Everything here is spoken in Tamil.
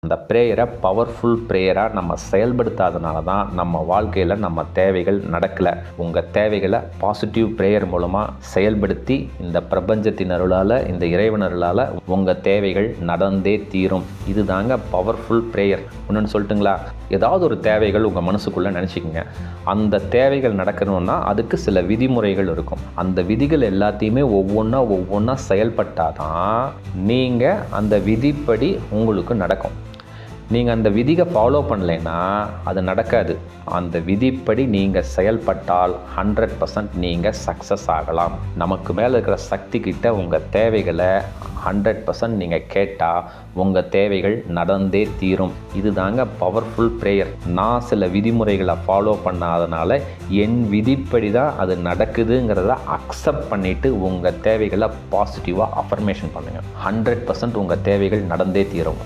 அந்த ப்ரேயரை பவர்ஃபுல் ப்ரேயராக நம்ம செயல்படுத்தாதனால தான் நம்ம வாழ்க்கையில் நம்ம தேவைகள் நடக்கலை. உங்கள் தேவைகளை பாசிட்டிவ் ப்ரேயர் மூலமாக செயல்படுத்தி இந்த பிரபஞ்சத்தின் அருளால், இந்த இறைவன் அருளால் உங்கள் தேவைகள் நடந்தே தீரும். இது தாங்க பவர்ஃபுல் ப்ரேயர். ஒன்றுன்னு சொல்லட்டுங்களா? ஏதாவது ஒரு தேவைகள் உங்கள் மனசுக்குள்ளே நினச்சிக்கோங்க. அந்த தேவைகள் நடக்கணும்னா அதுக்கு சில விதிமுறைகள் இருக்கும். அந்த விதிகள் எல்லாத்தையுமே ஒவ்வொன்றா செயல்பட்டால் தான் நீங்கள் அந்த விதிப்படி உங்களுக்கு நடக்கும். நீங்கள் அந்த விதியை ஃபாலோ பண்ணலைன்னா அது நடக்காது. அந்த விதிப்படி நீங்கள் செயல்பட்டால் 100% நீங்கள் சக்ஸஸ் ஆகலாம். நமக்கு மேலே இருக்கிற சக்தி கிட்ட உங்கள் தேவைகளை 100% நீங்கள் கேட்டால் உங்கள் தேவைகள் நடந்தே தீரும். இது தாங்க பவர்ஃபுல் ப்ரேயர். நான் சில விதிமுறைகளை ஃபாலோ பண்ணாதனால என் விதிப்படி தான் அது நடக்குதுங்கிறத அக்செப்ட் பண்ணிவிட்டு உங்கள் தேவைகளை பாசிட்டிவாக அஃபர்மேஷன் பண்ணுங்கள். 100% உங்கள் தேவைகள் நடந்தே தீரும்.